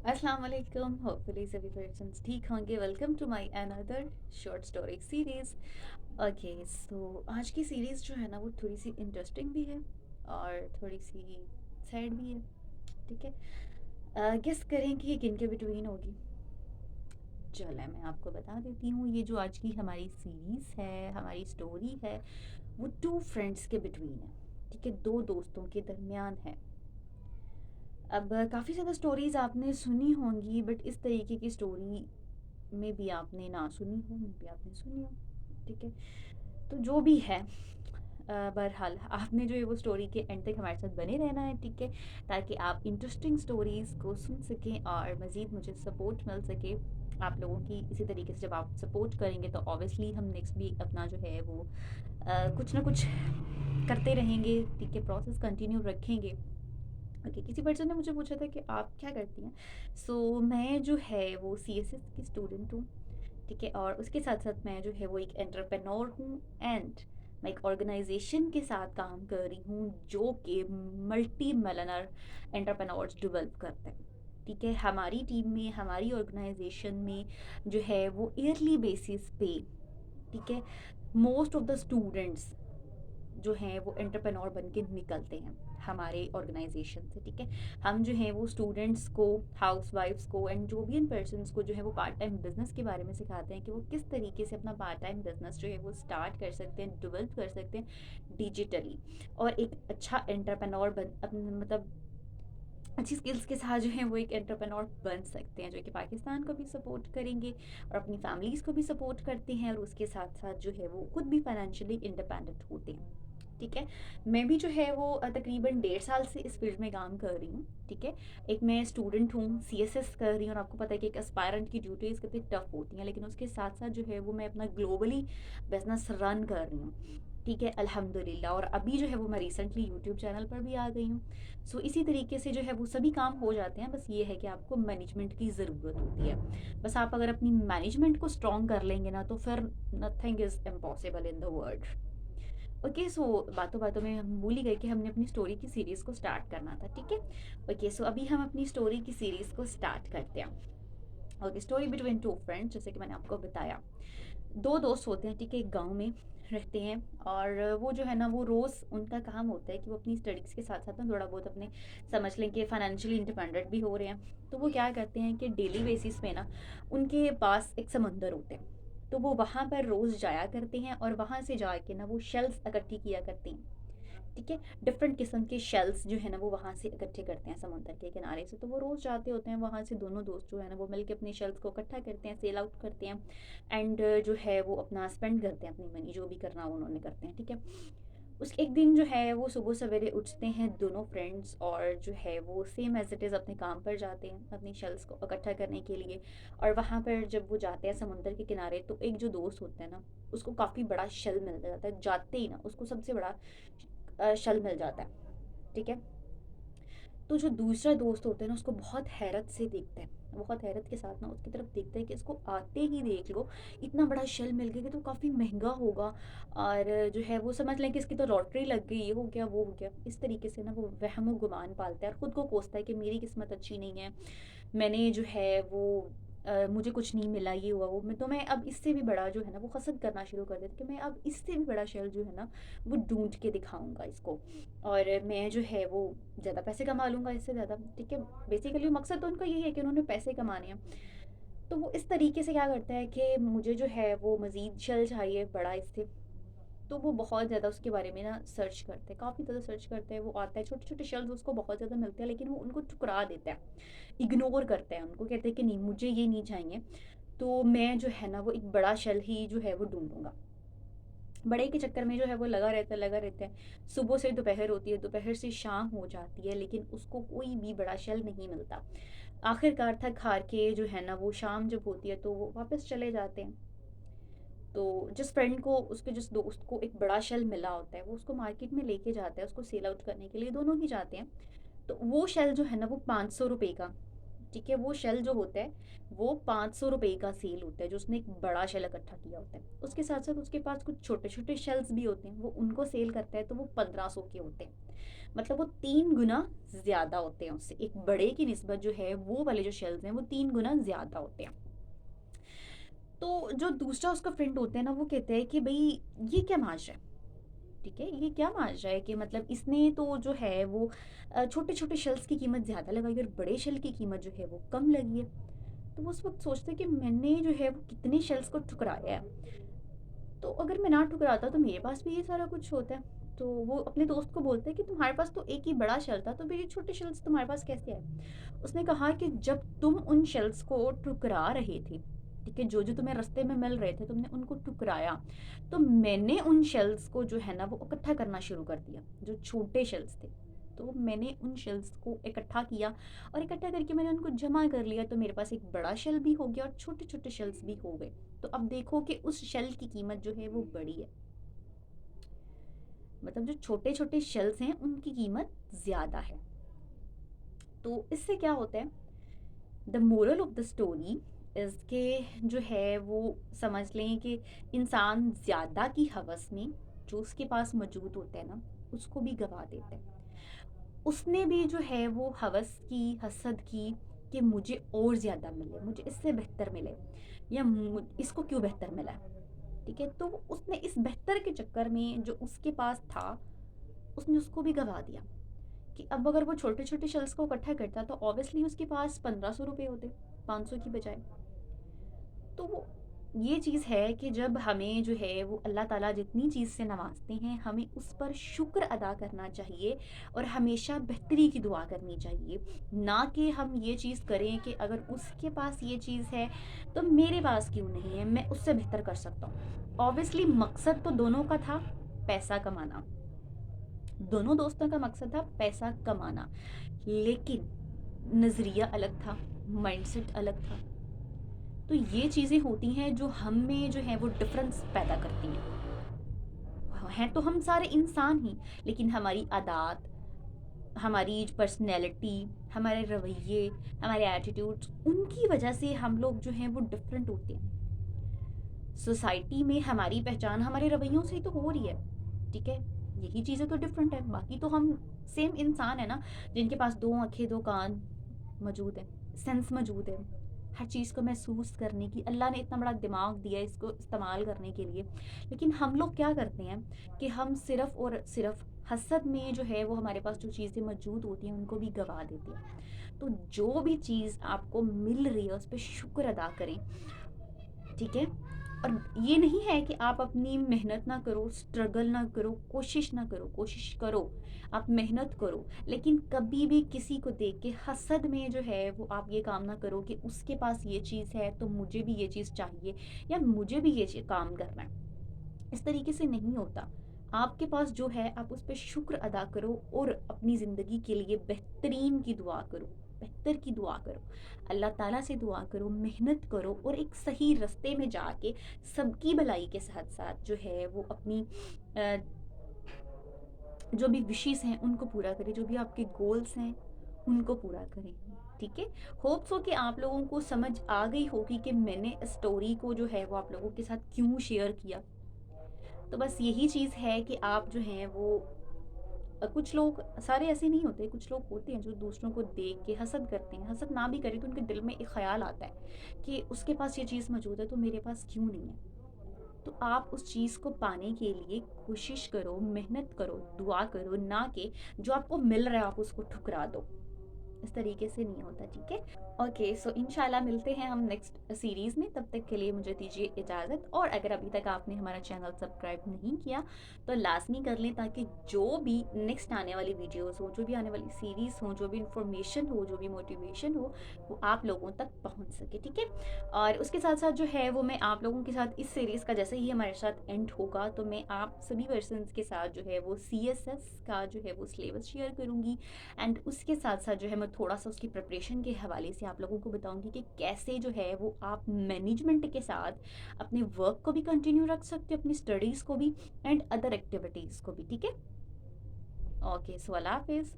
अस्सलाम वालेकुम। होपफुली सभी पर्सन्स ठीक होंगे। Welcome to my another short story series. Okay, so आज की सीरीज़ जो है ना वो थोड़ी सी इंटरेस्टिंग भी है और थोड़ी सी सैड भी है। ठीक है, गेस करें कि ये किन के बिटवीन होगी। चलें, मैं आपको बता देती हूँ, ये जो आज की हमारी सीरीज़ है, हमारी स्टोरी है, वो टू फ्रेंड्स के बिटवीन है। ठीक है, दो दोस्तों के दरमियान है। अब काफ़ी ज़्यादा स्टोरीज़ आपने सुनी होंगी, बट इस तरीके की स्टोरी में भी आपने ना सुनी हो, में भी आपने सुनी हो। ठीक है, तो जो भी है, बहरहाल आपने जो है वो स्टोरी के एंड तक हमारे साथ बने रहना है। ठीक है, ताकि आप इंटरेस्टिंग स्टोरीज़ को सुन सकें और मज़ीद मुझे सपोर्ट मिल सके आप लोगों की। इसी तरीके से जब आप सपोर्ट करेंगे तो ऑब्वियसली हम नेक्स्ट भी अपना जो है वो कुछ ना कुछ करते रहेंगे। ठीक है, प्रोसेस कंटिन्यू रखेंगे। ओके, किसी पर्सन ने मुझे पूछा था कि आप क्या करती हैं। मैं जो है वो CSS की स्टूडेंट हूँ। ठीक है, और उसके साथ साथ मैं जो है वो एक एंटरप्रेन्योर हूँ एंड मैं एक ऑर्गेनाइजेशन के साथ काम कर रही हूँ जो कि मल्टी मिलियनर एंटरप्रेन्योर्स डेवलप करते हैं। ठीक है, हमारी टीम में, हमारी ऑर्गेनाइजेशन में जो है वो ईयरली बेसिस पे, ठीक है, मोस्ट ऑफ द स्टूडेंट्स जो हैं वो एंटरप्रेन्योर बन के निकलते हैं हमारे ऑर्गेनाइजेशन से। ठीक है, हम जो हैं वो स्टूडेंट्स को, हाउसवाइफ्स को एंड जो भी इन पर्सनस को जो है वो पार्ट टाइम बिजनेस के बारे में सिखाते हैं कि वो किस तरीके से अपना पार्ट टाइम बिजनेस जो है वो स्टार्ट कर सकते हैं, डेवलप कर सकते हैं डिजिटली, और एक अच्छा एंटरप्रेन्योर बन अपने मतलब अच्छी स्किल्स के साथ जो है वो एक एंटरप्रेन्योर बन सकते हैं, जो कि पाकिस्तान को भी सपोर्ट करेंगे और अपनी फैमिलीज़ को भी सपोर्ट करते हैं, और उसके साथ साथ जो है वो खुद भी फाइनेंशियली इंडिपेंडेंट होते हैं। ठीक है, मैं भी जो है वो तकरीबन 1.5 साल से इस फील्ड में काम कर रही हूँ। ठीक है, एक मैं स्टूडेंट हूँ, CSS कर रही हूँ, और आपको पता है कि एक एस्पायरेंट की ड्यूटीज़ कितनी टफ होती हैं, लेकिन उसके साथ साथ जो है वो मैं अपना ग्लोबली बिजनेस रन कर रही हूँ। ठीक है, अल्हम्दुलिल्लाह। और अभी जो है वो मैं रिसेंटली यूट्यूब चैनल पर भी आ गई हूँ। इसी तरीके से जो है वो सभी काम हो जाते हैं, बस ये है कि आपको मैनेजमेंट की ज़रूरत होती है। बस आप अगर अपनी मैनेजमेंट को स्ट्रॉन्ग कर लेंगे ना, तो फिर nothing is impossible in the world. Okay, बातों बातों में हम भूल ही गए कि हमने अपनी स्टोरी की सीरीज़ को स्टार्ट करना था। ठीक है, ओके, अभी हम अपनी स्टोरी की सीरीज़ को स्टार्ट करते हैं। Okay, story between two friends, जैसे कि मैंने आपको बताया, दो दोस्त होते हैं। ठीक है, एक गांव में रहते हैं, और वो जो है ना वो रोज़ उनका काम होता है कि वो अपनी स्टडीज़ के साथ साथ ना थोड़ा बहुत अपने, समझ लें कि फाइनेंशियली इंडिपेंडेंट भी हो रहे हैं। तो वो क्या करते हैं कि डेली बेसिस पे ना उनके पास एक समंदर होते हैं, तो वो वहाँ पर रोज़ जाया करते हैं और वहाँ से जाके ना वो शेल्स इकट्ठी किया करते हैं। ठीक है, डिफरेंट किस्म के शेल्स जो है ना वो वहाँ से इकट्ठे करते हैं समुद्र के किनारे से। तो वो रोज़ जाते होते हैं वहाँ से, दोनों दोस्त जो है ना वो मिलके अपने शेल्स को इकट्ठा करते हैं, सेल आउट करते हैं एंड जो है वो अपना स्पेंड करते हैं, अपनी मनी जो भी करना हो उन्होंने करते हैं। ठीक है, उस एक दिन जो है वो सुबह सवेरे उठते हैं दोनों फ्रेंड्स, और जो है वो सेम एज इट इज़ अपने काम पर जाते हैं अपनी शेल्स को इकट्ठा करने के लिए। और वहाँ पर जब वो जाते हैं समुद्र के किनारे, तो एक जो दोस्त होता है ना उसको काफ़ी बड़ा शेल मिल जाता है, जाते ही ना उसको सबसे बड़ा शल मिल जाता है। ठीक है, तो जो दूसरा दोस्त होता है ना उसको बहुत हैरत से देखता है, बहुत हैरत के साथ ना उसकी तरफ देखता है कि इसको आते ही देख लो, इतना बड़ा शेल मिल गया कि तो काफ़ी महंगा होगा, और जो है वो समझ लें कि इसकी तो लॉटरी लग गई, ये हो गया वो हो गया। इस तरीके से ना वो वहम गुमान पालता है और ख़ुद को कोसता है कि मेरी किस्मत अच्छी नहीं है, मैंने जो है वो मुझे कुछ नहीं मिला, ये हुआ वो, मैं अब इससे भी बड़ा जो है ना वो हसद करना शुरू कर देता कि मैं अब इससे भी बड़ा शेल जो है ना वो ढूंढ के दिखाऊंगा इसको, और मैं जो है वो ज़्यादा पैसे कमा लूँगा इससे ज़्यादा। ठीक है, बेसिकली मकसद तो उनका यही है कि उन्होंने पैसे कमाने हैं। तो वो इस तरीके से क्या करता है कि मुझे जो है वो मज़ीद शेल चाहिए बड़ा इससे। तो वो बहुत ज़्यादा उसके बारे में ना सर्च करते हैं, काफ़ी ज़्यादा सर्च करते हैं। वो आता है, छोटे छोटे शेल्स उसको बहुत ज़्यादा मिलते हैं, लेकिन वो उनको ठुकरा देता है, इग्नोर करता है उनको, कहते हैं कि नहीं मुझे ये नहीं चाहिए, तो मैं जो है ना वो एक बड़ा शेल ही जो है वो ढूंढूंगा। बड़े के चक्कर में जो है वो लगा रहता है। सुबह से दोपहर होती है, दोपहर से शाम हो जाती है, लेकिन उसको कोई भी बड़ा शेल नहीं मिलता। आखिरकार थक हार के जो है ना वो शाम जब होती है तो वो वापस चले जाते हैं। तो जिस फ्रेंड को, उसके जिस दोस्त को एक बड़ा शेल मिला होता है, वो उसको मार्केट में लेके जाता है उसको सेल आउट करने के लिए, दोनों ही जाते हैं। तो वो शेल जो है ना वो 500 रुपये का ठीक है, वो शेल जो होता है वो 500 रुपये का सेल होता है, जो उसने एक बड़ा शेल इकट्ठा किया होता है। उसके साथ साथ उसके पास कुछ छोटे छोटे शेल्स भी होते हैं, वो उनको सेल करता है, तो वो 1500 के होते हैं। मतलब वो 3 गुना ज़्यादा होते हैं उससे, एक बड़े की निस्बत जो है वो वाले जो शेल्स हैं वो 3 गुना ज़्यादा होते हैं। तो जो दूसरा उसका फ्रेंड होता है ना, वो कहते हैं कि भाई ये क्या माज रहा है, ठीक है, ये क्या माज रहा है कि मतलब इसने तो जो है वो छोटे छोटे शेल्स की कीमत ज़्यादा लगाई और बड़े शेल की कीमत जो है वो कम लगी है। तो वो उस वक्त सोचते हैं कि मैंने जो है वो कितने शेल्स को ठुकराया है, तो अगर मैं ना ठुकराता तो मेरे पास भी ये सारा कुछ होता है। तो वो अपने दोस्त को बोलते हैं कि तुम्हारे पास तो एक ही बड़ा शेल था, तो फिर ये छोटे शेल्स तुम्हारे पास कैसे आए। उसने कहा कि जब तुम उन शेल्स को ठुकरा रहे थे, ठीक है, जो जो तुम्हें रास्ते में मिल रहे थे, तुमने उनको ठुकराया, तो मैंने उन शेल्स को जो है ना वो इकट्ठा करना शुरू कर दिया, जो छोटे शेल्स थे। तो मैंने उन शेल्स को इकट्ठा किया, और इकट्ठा करके मैंने उनको जमा कर लिया, तो मेरे पास एक बड़ा शेल भी हो गया और छोटे छोटे शेल्स भी हो गए। तो अब देखो कि उस शेल की कीमत जो है वो बड़ी है, मतलब जो छोटे छोटे शेल्स हैं उनकी कीमत ज़्यादा है। तो इससे क्या होता है, the moral of the story is के जो है वो समझ लें कि इंसान ज़्यादा की हवस में जो उसके पास मौजूद होता है ना, उसको भी गवा देता है। उसने भी जो है वो हवस की, हसद की कि मुझे और ज़्यादा मिले, मुझे इससे बेहतर मिले, या इसको क्यों बेहतर मिला है, ठीक है। तो उसने इस बेहतर के चक्कर में जो उसके पास था, उसने उसको भी गवा दिया। कि अब अगर वो छोटे छोटे शेल्स को इकट्ठा करता तो ऑब्वियसली उसके पास 1500 रुपये होते, 500 की बजाय। तो वो ये चीज़ है कि जब हमें जो है वो अल्लाह ताला जितनी चीज़ से नवाजते हैं, हमें उस पर शुक्र अदा करना चाहिए और हमेशा बेहतरी की दुआ करनी चाहिए। ना कि हम ये चीज़ करें कि अगर उसके पास ये चीज़ है तो मेरे पास क्यों नहीं है, मैं उससे बेहतर कर सकता हूँ। ऑब्वियसली मकसद तो दोनों का था पैसा कमाना, दोनों दोस्तों का मकसद था पैसा कमाना, लेकिन नज़रिया अलग था, माइंडसेट अलग था। तो ये चीज़ें होती हैं जो हम में जो है वो डिफरेंस पैदा करती हैं तो हम सारे इंसान ही, लेकिन हमारी आदत, हमारी पर्सनैलिटी, हमारे रवैये, हमारे एटीट्यूड्स, उनकी वजह से हम लोग जो हैं वो डिफरेंट होते हैं। सोसाइटी में हमारी पहचान हमारे रवैयों से ही तो हो रही है, ठीक है, यही चीज़ें तो डिफरेंट है, बाकी तो हम सेम इंसान है ना, जिनके पास 2 आँखें 2 कान मौजूद है, सेंस मौजूद है, हर चीज़ को महसूस करने की अल्लाह ने इतना बड़ा दिमाग दिया है इसको इस्तेमाल करने के लिए। लेकिन हम लोग क्या करते हैं कि हम सिर्फ़ और सिर्फ़ हसद में जो है वो हमारे पास जो चीज़ें मौजूद होती हैं उनको भी गवा देते हैं। तो जो भी चीज़ आपको मिल रही है उस पे शुक्र अदा करें, ठीक है। और ये नहीं है कि आप अपनी मेहनत ना करो, स्ट्रगल ना करो, कोशिश ना करो, कोशिश करो, आप मेहनत करो, लेकिन कभी भी किसी को देख के हसद में जो है वो आप ये काम ना करो कि उसके पास ये चीज़ है तो मुझे भी ये चीज़ चाहिए, या मुझे भी ये काम करना है। इस तरीके से नहीं होता। आपके पास जो है आप उस पे शुक्र अदा करो और अपनी ज़िंदगी के लिए बेहतरीन की दुआ करो, बेहतर की दुआ करो। अल्लाह ताला से दुआ करो, मेहनत करो और एक सही रास्ते में जाके सबकी भलाई के साथ-साथ जो है वो अपनी अ, जो भी विशेज़ हैं उनको पूरा करें, जो भी आपके गोल्स हैं उनको पूरा करें, ठीक है। होप्स हो कि आप लोगों को समझ आ गई होगी कि मैंने स्टोरी को जो है वो आप लोगों के साथ क्यों शेयर किया। तो बस यही चीज़ है कि आप जो हैं वो कुछ लोग, सारे ऐसे नहीं होते, कुछ लोग होते हैं जो दूसरों को देख के हसद करते हैं, हसद ना भी करें तो उनके दिल में एक ख्याल आता है कि उसके पास ये चीज़ मौजूद है तो मेरे पास क्यों नहीं है। तो आप उस चीज़ को पाने के लिए कोशिश करो, मेहनत करो, दुआ करो, ना कि जो आपको मिल रहा है आप उसको ठुकरा दो। इस तरीके से नहीं होता, ठीक है। ओके, सो इंशाल्लाह मिलते हैं हम नेक्स्ट सीरीज़ में, तब तक के लिए मुझे दीजिए इजाज़त। और अगर अभी तक आपने हमारा चैनल सब्सक्राइब नहीं किया तो लाजमी कर लें, ताकि जो भी नेक्स्ट आने वाली वीडियोस हो, जो भी आने वाली सीरीज़ हो, जो भी इंफॉर्मेशन हो, जो भी मोटिवेशन हो, वो आप लोगों तक पहुंच सके, ठीक है। और उसके साथ साथ जो है वो मैं आप लोगों के साथ इस सीरीज़ का जैसे ही हमारे साथ एंड होगा तो मैं आप सभी पर्सनस के साथ जो है वो CSS का जो है वो सिलेबस शेयर करूँगी। एंड उसके साथ साथ जो है मैं थोड़ा सा उसकी प्रिपरेशन के हवाले से आप लोगों को बताऊंगी कि कैसे जो है वो आप मैनेजमेंट के साथ अपने वर्क को भी कंटिन्यू रख सकते हो, अपनी स्टडीज़ को भी एंड अदर एक्टिविटीज़ को भी, ठीक है। ओके, सो अल्लाह हाफिज़।